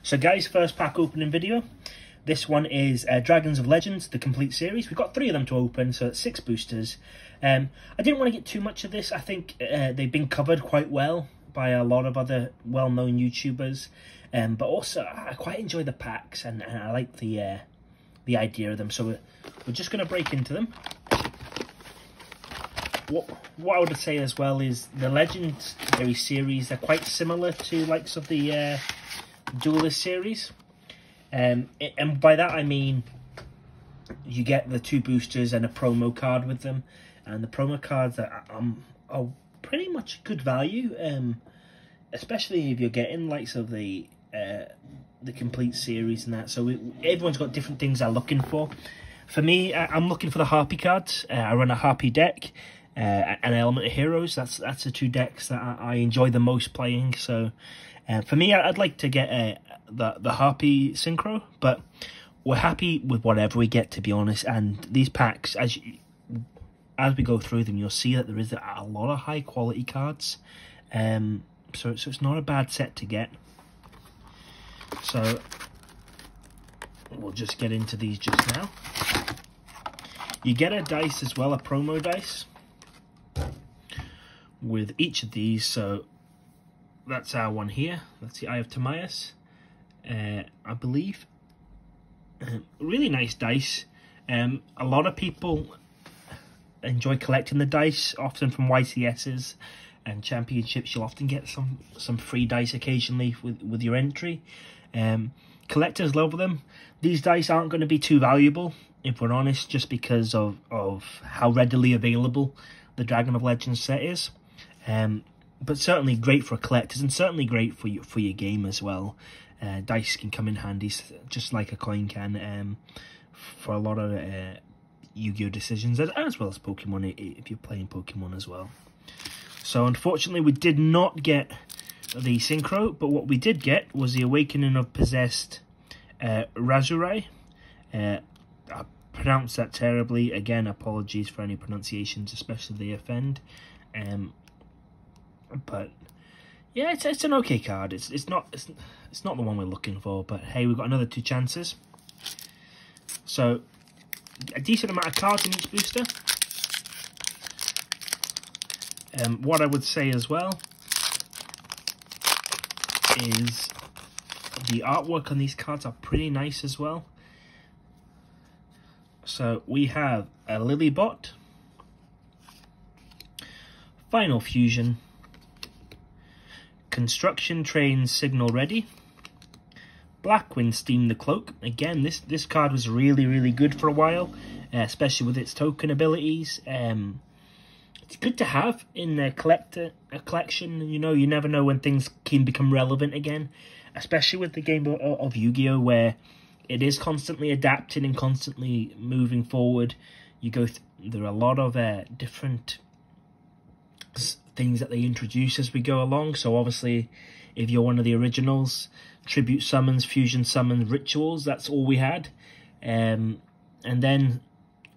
So guys, first pack opening video. This one is Dragons of Legends, the complete series. We've got 3 of them to open, so it's 6 boosters. I didn't want to get too much of this. I think they've been covered quite well by a lot of other well-known YouTubers. But also, I quite enjoy the packs, and I like the idea of them. So we're just going to break into them. What I would say as well is the Legendary series are quite similar to likes of the Duelist series. And by that I mean you get the 2 boosters and a promo card with them. And the promo cards are pretty much good value, especially if you're getting likes of the complete series and that. So everyone's got different things they're looking for. For me, I'm looking for the Harpy cards. I run a Harpy deck. And Element of Heroes, that's the 2 decks that I enjoy the most playing. So for me, I'd like to get the Harpy Synchro, but we're happy with whatever we get, to be honest. And these packs, as we go through them, you'll see that there is a lot of high quality cards. So it's not a bad set to get. So we'll just get into these just now. You get a dice as well, a promo dice, with each of these. So that's our one here. That's the Eye of Timaeus, I believe. Really nice dice. A lot of people enjoy collecting the dice, often from YCSs and championships. You'll often get some free dice occasionally with your entry. Collectors love them. These dice aren't going to be too valuable, if we're honest, just because of how readily available the Dragon of Legends set is. But certainly great for collectors, and certainly great for your game as well. Dice can come in handy, just like a coin can, for a lot of Yu-Gi-Oh! Decisions, as well as Pokemon, if you're playing Pokemon as well. So unfortunately we did not get the Synchro, but what we did get was the Awakening of Possessed Razurai. I pronounced that terribly. Again, apologies for any pronunciations, especially if they offend. But yeah, it's an okay card. It's not the one we're looking for, but hey, we've got another 2 chances. So a decent amount of cards in each booster. What I would say as well is the artwork on these cards are pretty nice as well. So we have a Lilybot, Final Fusion, Construction Train Signal Ready, Blackwind Steam the Cloak. Again, this card was really good for a while, especially with its token abilities. It's good to have in a collection. You know, you never know when things can become relevant again, especially with the game of Yu-Gi-Oh! Where it is constantly adapting and constantly moving forward. There are a lot of different things that they introduce as we go along. So obviously, if you're one of the originals, tribute summons, fusion summons, rituals, that's all we had. And then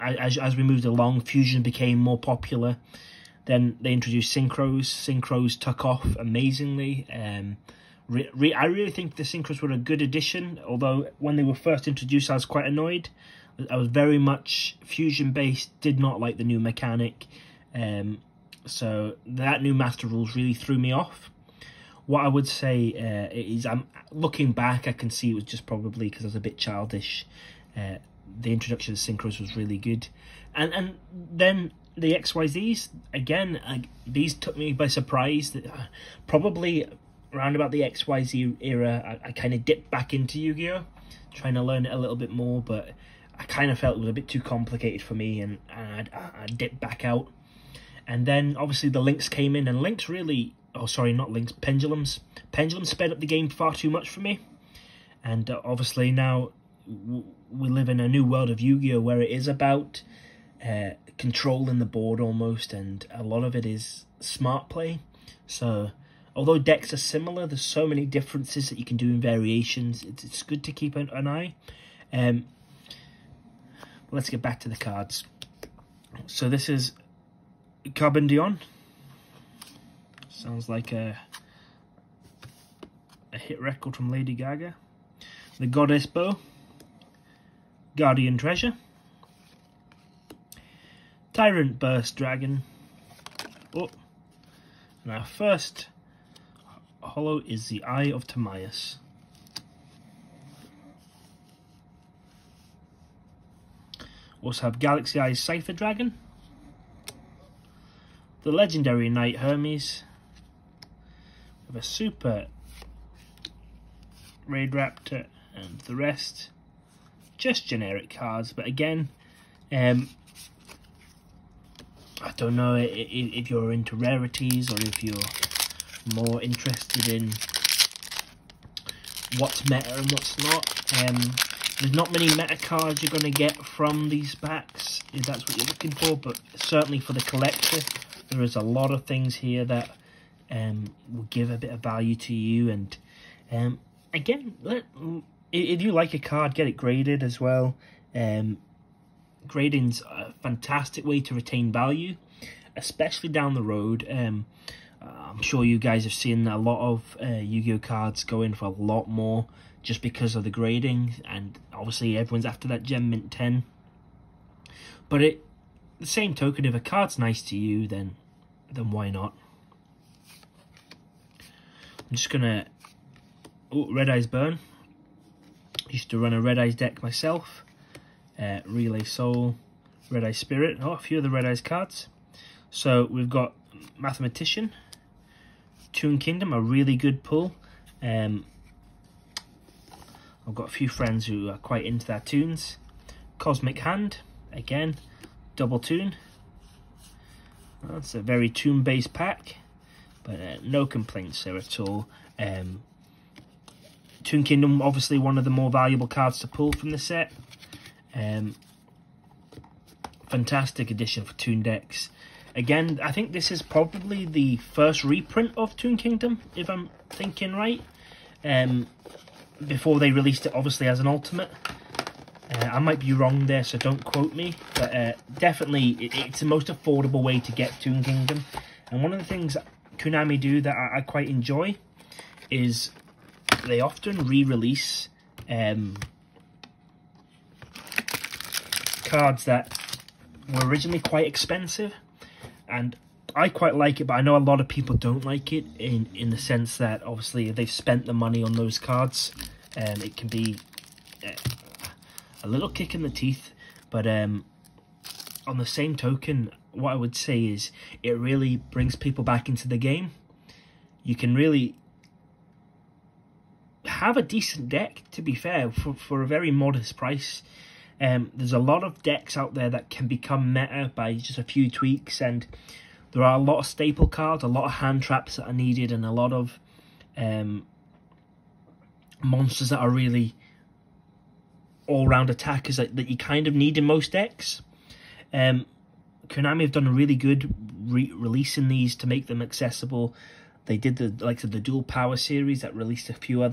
as we moved along, fusion became more popular. Then they introduced synchros. Synchros took off amazingly. I really think the synchros were a good addition, although when they were first introduced I was quite annoyed. I was very much fusion based, did not like the new mechanic. So that new Master Rules really threw me off. What I would say is, I'm looking back, I can see it was just probably because I was a bit childish. The introduction of synchros was really good, and then the XYZs again. These took me by surprise. Probably around about the XYZ era, I kind of dipped back into Yu-Gi-Oh, trying to learn it a little bit more, but I kind of felt it was a bit too complicated for me, and I dipped back out. And then obviously the Links came in, and Links really, oh sorry, not Links, Pendulums. Pendulums sped up the game far too much for me, and obviously now we live in a new world of Yu-Gi-Oh! Where it is about controlling the board almost, and a lot of it is smart play. So although decks are similar, there's so many differences that you can do in variations. It's good to keep an eye. Let's get back to the cards. So this is Carbon Dion. Sounds like a hit record from Lady Gaga. the Goddess Bow, Guardian Treasure, Tyrant Burst Dragon. Oh, and our first holo is the Eye of Timaeus. Also have Galaxy Eyes Cypher Dragon, the legendary Knight Hermes, with a super Raid Raptor, and the rest just generic cards. But again, I don't know if you're into rarities or if you're more interested in what's meta and what's not. There's not many meta cards you're going to get from these packs, if that's what you're looking for, but certainly for the collector, there is a lot of things here that will give a bit of value to you. And again, if you like a card, get it graded as well. Grading's a fantastic way to retain value, especially down the road. I'm sure you guys have seen a lot of Yu-Gi-Oh cards going for a lot more just because of the grading, and obviously everyone's after that Gem Mint 10. But the same token, if a card's nice to you, then why not? I'm just gonna Red Eyes Burn. Used to run a Red Eyes deck myself. Relay Soul, Red Eye Spirit. Oh, a few of the Red Eyes cards. So we've got Mathematician, Toon Kingdom, a really good pull. I've got a few friends who are quite into their toons. Cosmic Hand, again, double toon. That's a very toon-based pack, but no complaints there at all. Toon Kingdom, obviously one of the more valuable cards to pull from the set. Fantastic addition for toon decks. Again, I think this is probably the first reprint of Toon Kingdom, if I'm thinking right. Before they released it, obviously, as an Ultimate. I might be wrong there, so don't quote me. But definitely, it's the most affordable way to get Toon Kingdom. And one of the things Konami do that I quite enjoy is they often re-release cards that were originally quite expensive. And I quite like it, but I know a lot of people don't like it in the sense that, obviously, if they've spent the money on those cards, it can be a little kick in the teeth. But on the same token, what I would say is it really brings people back into the game. You can really have a decent deck, to be fair, for a very modest price. There's a lot of decks out there that can become meta by just a few tweaks, and there are a lot of staple cards, a lot of hand traps that are needed, and a lot of monsters that are really all-round attackers that you kind of need in most decks. Konami have done a really good releasing these to make them accessible. They did the likes of the Dual Power series that released a few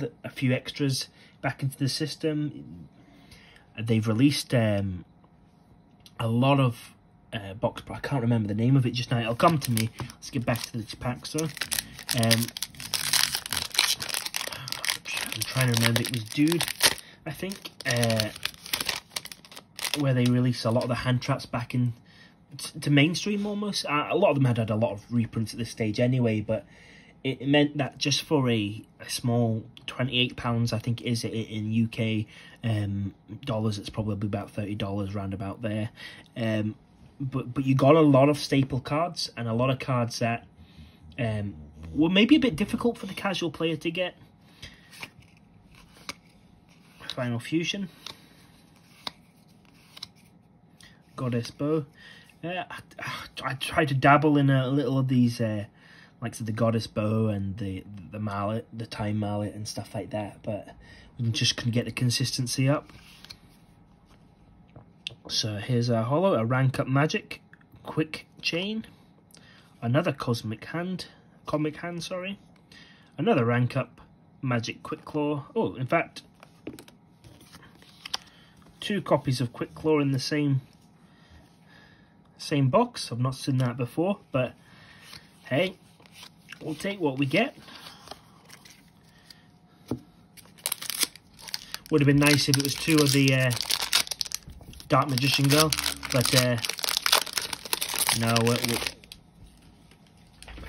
extras back into the system. They've released a lot of box, but I can't remember the name of it just now. It'll come to me. Let's get back to the packs though. I'm trying to remember. It was Dude, I think, where they released a lot of the hand traps back in to mainstream almost. A lot of them had a lot of reprints at this stage anyway, but it meant that just for a small £28, I think is in UK dollars, it's probably about $30 round about there. But you got a lot of staple cards and a lot of cards that were maybe a bit difficult for the casual player to get. Final Fusion, Goddess Bow. I tried to dabble in a little of these, like the Goddess Bow and the mallet, the Time Mallet and stuff like that, but we just couldn't get the consistency up. So here's our holo, a Rank Up Magic Quick Chain, another Comic Hand, sorry, another Rank Up Magic Quick Claw. Oh, in fact, 2 copies of Quick Claw in the same box. I've not seen that before, but hey, we'll take what we get. Would have been nice if it was 2 of the Dark Magician Girl, but no.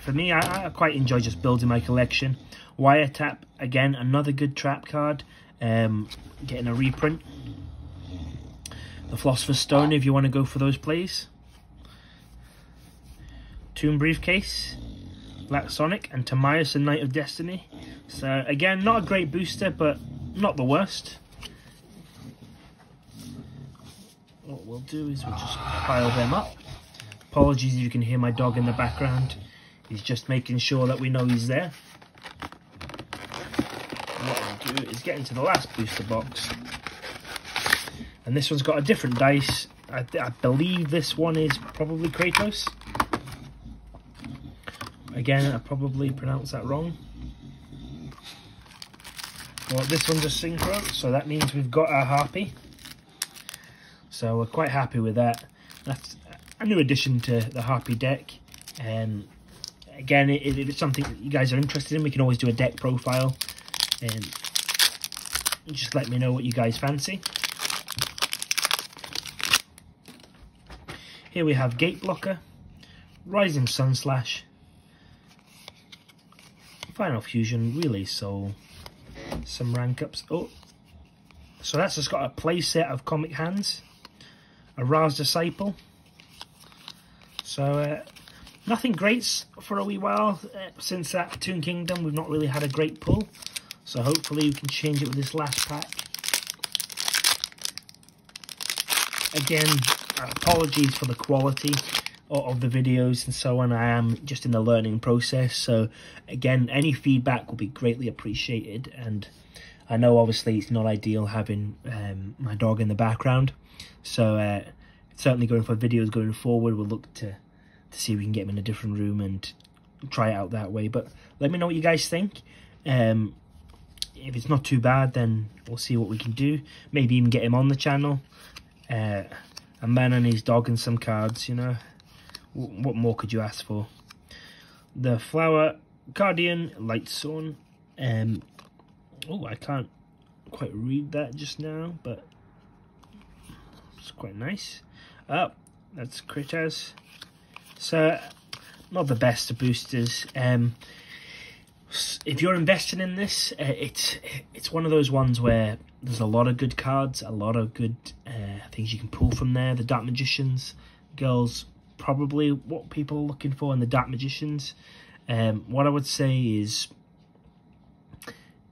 For me, I quite enjoy just building my collection. Wiretap, again, another good trap card. Getting a reprint. The Philosopher's Stone, if you want to go for those plays. Tomb Briefcase, Black Sonic, and Timaeus and Knight of Destiny. So again, not a great booster, but not the worst. What we'll do is we'll just pile them up. Apologies if you can hear my dog in the background. He's just making sure that we know he's there. And what we'll do is get into the last booster box. And this one's got a different dice. I believe this one is probably Kratos. Again, I probably pronounced that wrong. Well, this one's a synchro, so that means we've got our Harpy. So we're quite happy with that. That's a new addition to the Harpy deck. Again, if it's something that you guys are interested in, we can always do a deck profile. And just let me know what you guys fancy. Here we have Gate Blocker, Rising Sunslash, Final Fusion, Relay Soul, some rank ups. Oh, so that's just got a play set of Comic Hands, a Ra's Disciple. So nothing great for a wee while. Since that Toon Kingdom, we've not really had a great pull. So hopefully we can change it with this last pack. Again, apologies for the quality of the videos and so on. I am just in the learning process, so again, any feedback will be greatly appreciated. And I know obviously it's not ideal having my dog in the background, so certainly going for videos going forward, we'll look to see if we can get him in a different room and try it out that way. But let me know what you guys think. If it's not too bad, then we'll see what we can do. Maybe even get him on the channel. A man and his dog and some cards, you know. What more could you ask for? The Flower Guardian Lightsworn. Oh, I can't quite read that just now, but it's quite nice. Oh, that's Kratos. So, not the best of boosters. If you're investing in this, it's one of those ones where there's a lot of good cards, a lot of good things you can pull from there. The Dark Magicians Girls, probably what people are looking for in the Dark Magicians. What I would say is,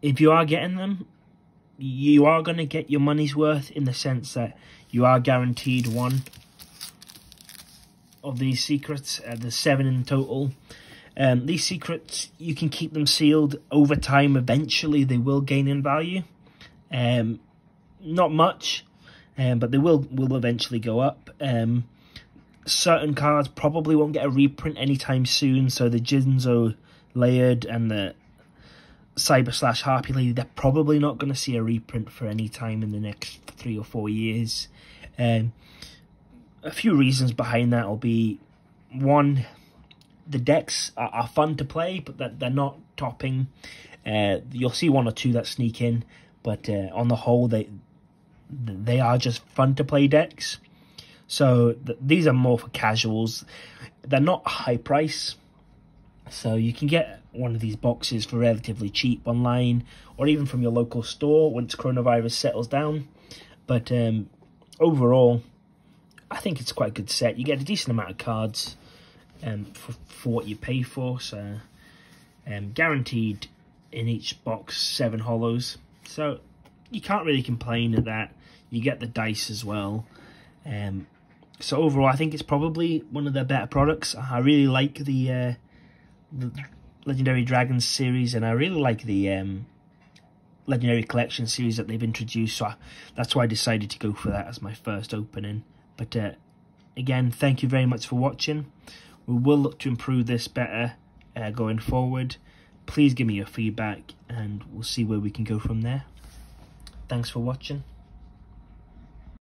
if you are getting them, you are going to get your money's worth, in the sense that you are guaranteed one of these secrets. There's 7 in total. These secrets, you can keep them sealed over time. Eventually they will gain in value. Not much, but they will eventually go up. Certain cards probably won't get a reprint anytime soon, so the Jinzo Layered and the Cyber / Harpy Lady, they're probably not going to see a reprint for any time in the next 3 or 4 years. A few reasons behind that will be, one, the decks are fun to play, but they're not topping. You'll see 1 or 2 that sneak in, but on the whole, they are just fun to play decks. So these are more for casuals. They're not high price, so you can get one of these boxes for relatively cheap online, or even from your local store once coronavirus settles down. But overall, I think it's quite a good set. You get a decent amount of cards for what you pay for. So guaranteed in each box 7 holos. So you can't really complain at that. You get the dice as well. So overall, I think it's probably one of their better products. I really like the Legendary Dragons series, and I really like the Legendary Collection series that they've introduced. So that's why I decided to go for that as my first opening. But again, thank you very much for watching. We will look to improve this better going forward. Please give me your feedback, and we'll see where we can go from there. Thanks for watching.